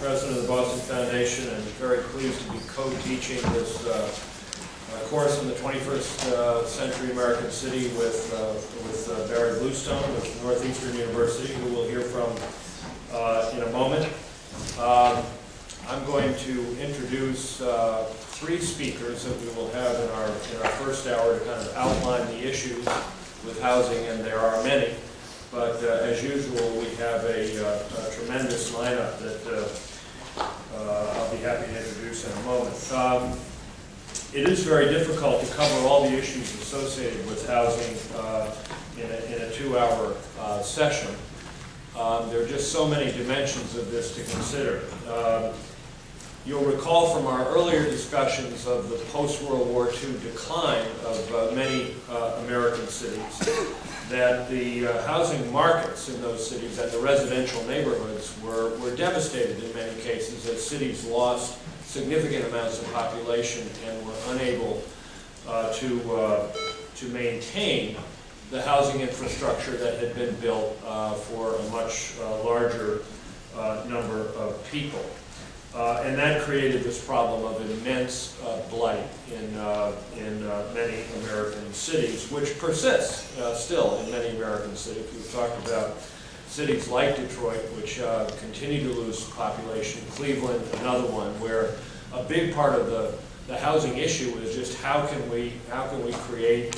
president of the Boston Foundation, and very pleased to be co-teaching this course in the 21st Century American City with Barry Bluestone with Northeastern University, who we'll hear from in a moment. I'm going to introduce three speakers that we will have in our first hour to kind of outline the issues with housing, and there are many. But as usual, we have a tremendous lineup that I'll be happy to introduce in a moment. It is very difficult to cover all the issues associated with housing in a 2-hour session. There are just so many dimensions of this to consider. You'll recall from our earlier discussions of the post-World War II decline of many American cities that the housing markets in those cities and the residential neighborhoods were devastated in many cases as cities lost significant amounts of population and were unable to maintain the housing infrastructure that had been built for a much larger number of people. And that created this problem of immense blight in many American cities, which persists still in many American cities. We've talked about cities like Detroit, which continue to lose population. Cleveland, another one, where a big part of the housing issue is just how can we create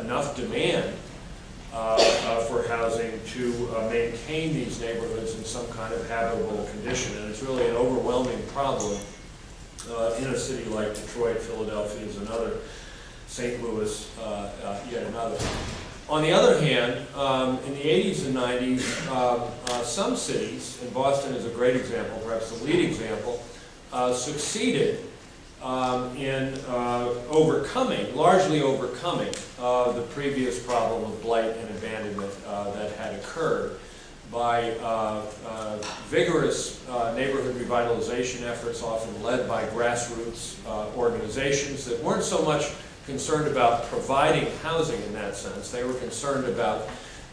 enough demand for housing to maintain these neighborhoods in some kind of habitable condition. And it's really an overwhelming problem in a city like Detroit. Philadelphia is another, St. Louis yet another. On the other hand, in the 80s and 90s, some cities, and Boston is a great example, perhaps the lead example, succeeded in largely overcoming the previous problem of blight and abandonment that had occurred by vigorous neighborhood revitalization efforts, often led by grassroots organizations that weren't so much concerned about providing housing in that sense. They were concerned about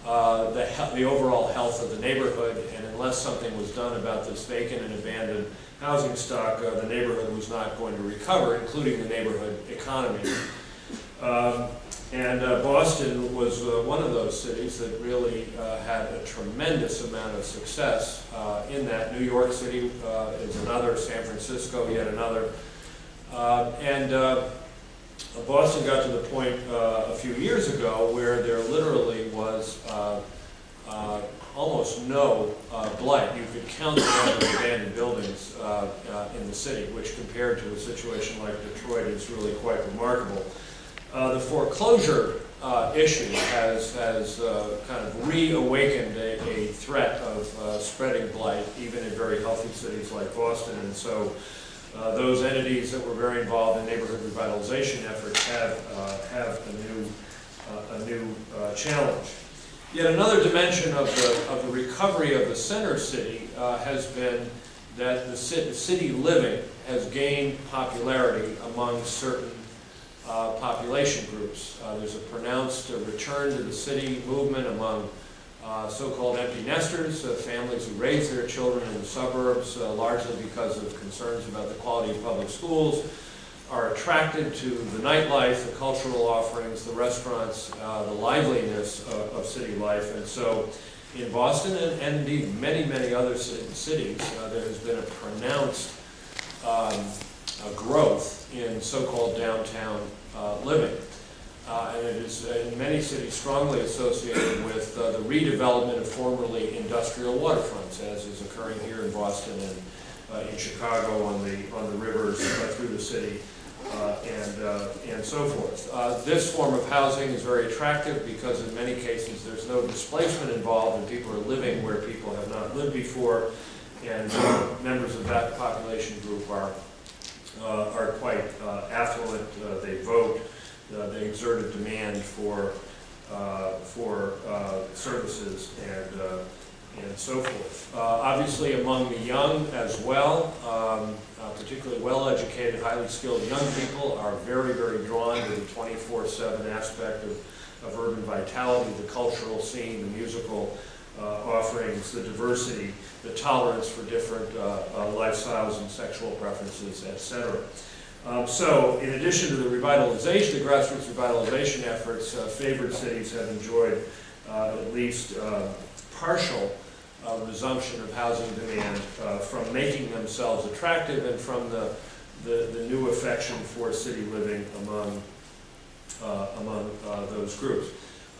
the overall health of the neighborhood, and unless something was done about this vacant and abandoned housing stock, the neighborhood was not going to recover, including the neighborhood economy. And Boston was one of those cities that really had a tremendous amount of success in that. New York City is another, San Francisco yet another. Boston got to the point a few years ago where there literally was almost no blight. You could count the number of abandoned buildings in the city, which compared to a situation like Detroit is really quite remarkable. The foreclosure issue has kind of reawakened a threat of spreading blight, even in very healthy cities like Boston. And so those entities that were very involved in neighborhood revitalization efforts have a new challenge. Yet another dimension of the recovery of the center city has been that the city living has gained popularity among certain population groups. There's a pronounced return to the city movement among so-called empty nesters, families who raise their children in the suburbs, largely because of concerns about the quality of public schools, are attracted to the nightlife, the cultural offerings, the restaurants, the liveliness of city life. And so in Boston and indeed many other cities, there has been a pronounced growth in so-called downtown living. And it is in many cities strongly associated with the redevelopment of formerly industrial waterfronts, as is occurring here in Boston and in Chicago on the rivers through the city, and so forth. This form of housing is very attractive because in many cases there's no displacement involved, and people are living where people have not lived before, and members of that population group are quite affluent. They vote. They exert a demand for services and so forth. Obviously, among the young as well, particularly well-educated, highly skilled young people are very drawn to the 24/7 aspect of urban vitality, the cultural scene, the musical offerings, the diversity, the tolerance for different lifestyles and sexual preferences, etc. So, in addition to the revitalization, the grassroots revitalization efforts, favored cities have enjoyed at least partial resumption of housing demand from making themselves attractive and from the new affection for city living among those groups.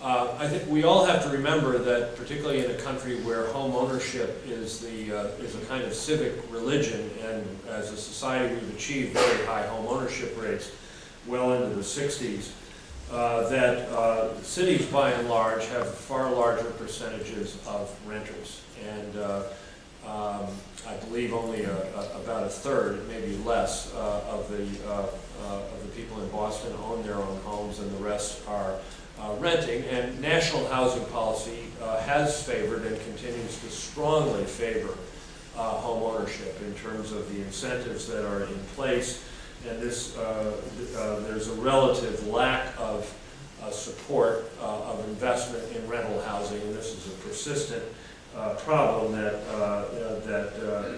I think we all have to remember that, particularly in a country where home ownership is a kind of civic religion, and as a society we've achieved very high home ownership rates, well into the 60s, that cities by and large have far larger percentages of renters, and I believe only about a third, maybe less, of the people in Boston own their own homes, and the rest are renting. And national housing policy has favored and continues to strongly favor home ownership in terms of the incentives that are in place. And this, there's a relative lack of support of investment in rental housing, and this is a persistent problem that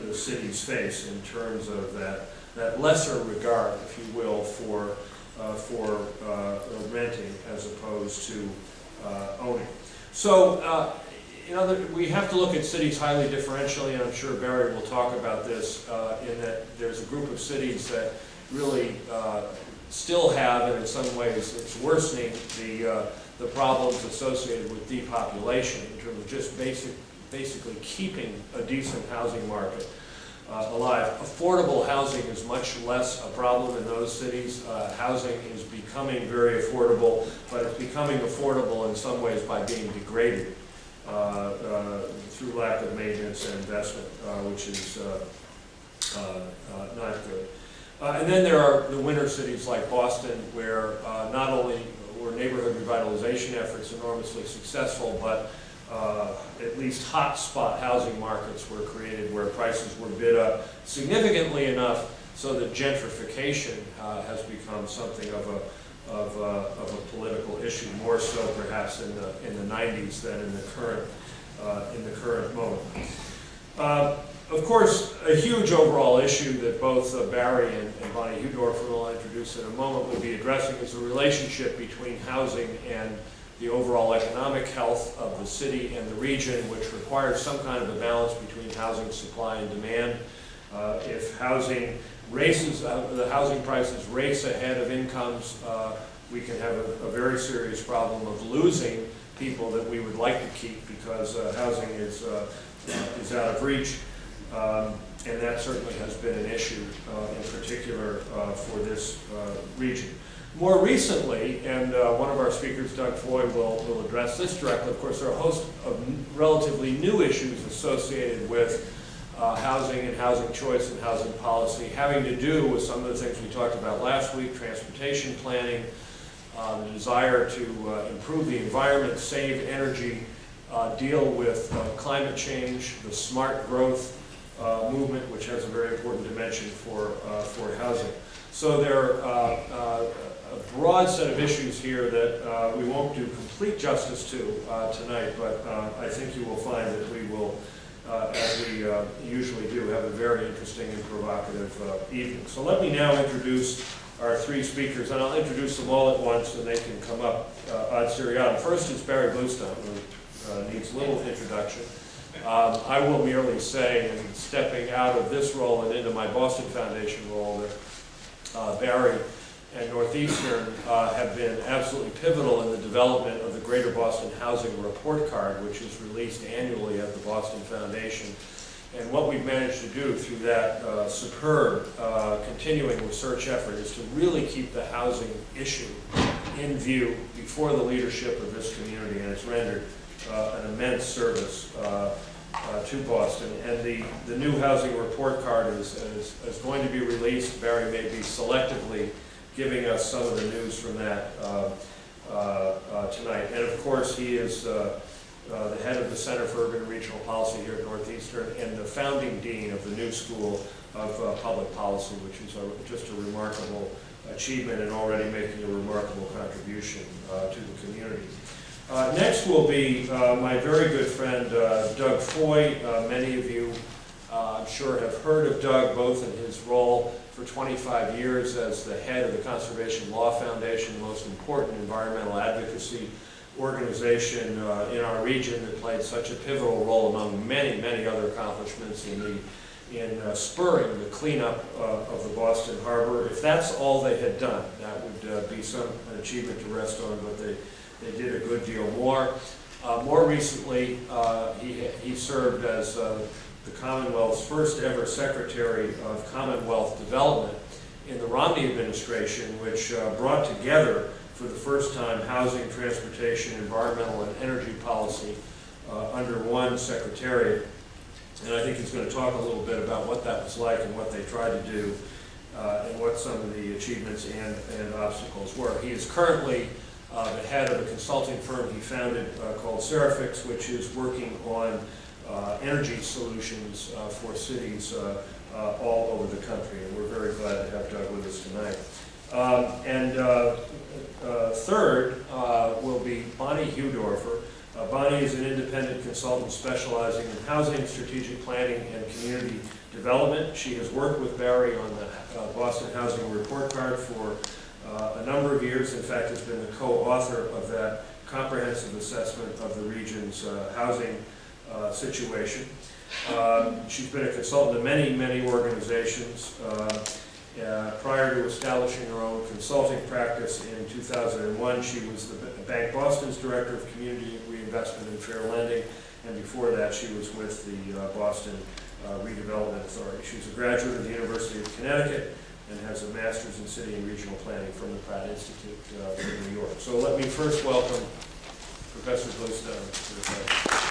the cities face in terms of that lesser regard, if you will, for renting as opposed to owning. So, we have to look at cities highly differentially, and I'm sure Barry will talk about this, in that there's a group of cities that really still have, and in some ways it's worsening, the problems associated with depopulation in terms of just basically keeping a decent housing market alive. Affordable housing is much less a problem in those cities. Housing is becoming very affordable, but it's becoming affordable in some ways by being degraded through lack of maintenance and investment, which is not good. And then there are the winter cities like Boston, where not only were neighborhood revitalization efforts enormously successful, but at least hotspot housing markets were created where prices were bid up significantly enough so that gentrification has become something of a political issue, more so perhaps in the 90s than in the current moment. Of course, a huge overall issue that both Barry and Bonnie Hudorf, who I'll introduce in a moment, will be addressing is the relationship between housing and the overall economic health of the city and the region, which requires some kind of a balance between housing supply and demand. If housing races, the housing prices race ahead of incomes, we can have a very serious problem of losing people that we would like to keep because housing is out of reach. And that certainly has been an issue in particular for this region. More recently, and one of our speakers, Doug Foy, will address this directly, of course, there are a host of relatively new issues associated with housing and housing choice and housing policy, having to do with some of the things we talked about last week: transportation planning, the desire to improve the environment, save energy, deal with climate change, the smart growth movement, which has a very important dimension for housing. So there are a broad set of issues here that we won't do complete justice to tonight, but I think you will find that we will, as we usually do, have a very interesting and provocative evening. So let me now introduce our three speakers, and I'll introduce them all at once, and they can come up ad seriatim. First is Barry Bluestone, who needs little introduction. I will merely say, in stepping out of this role and into my Boston Foundation role, that Barry and Northeastern have been absolutely pivotal in the development of the Greater Boston Housing Report Card, which is released annually at the Boston Foundation. And what we've managed to do through that superb continuing research effort is to really keep the housing issue in view before the leadership of this community, and it's rendered an immense service to Boston. And the new housing report card is going to be released. Barry may be selectively giving us some of the news from that tonight. And of course, he is the head of the Center for Urban and Regional Policy here at Northeastern and the founding dean of the new School of Public Policy, which is just a remarkable achievement and already making a remarkable contribution to the community. Next will be my very good friend Doug Foy. Many of you I'm sure have heard of Doug, both in his role for 25 years as the head of the Conservation Law Foundation, the most important environmental advocacy organization in our region that played such a pivotal role among many, many other accomplishments in spurring the cleanup of the Boston Harbor. If that's all they had done, that would be an achievement to rest on, but they did a good deal more. More recently, he served as the Commonwealth's first ever Secretary of Commonwealth Development in the Romney administration, which brought together for the first time housing, transportation, environmental, and energy policy under one secretariat. And I think he's going to talk a little bit about what that was like and what they tried to do and what some of the achievements and obstacles were. He is currently the head of a consulting firm he founded called Serifix, which is working on energy solutions for cities all over the country. And we're very glad to have Doug with us tonight. Third will be Bonnie Hudorfer. Bonnie is an independent consultant specializing in housing, strategic planning, and community development. She has worked with Barry on the Boston Housing Report Card for a number of years. In fact, has been the co-author of that comprehensive assessment of the region's housing situation. She's been a consultant to many, many organizations. Prior to establishing her own consulting practice in 2001, she was the Bank Boston's Director of Community Reinvestment and Fair Lending, and before that she was with the Boston Redevelopment Authority. She's a graduate of the University of Connecticut and has a master's in city and regional planning from the Pratt Institute in New York. So let me first welcome Professor Bluestone to the panel.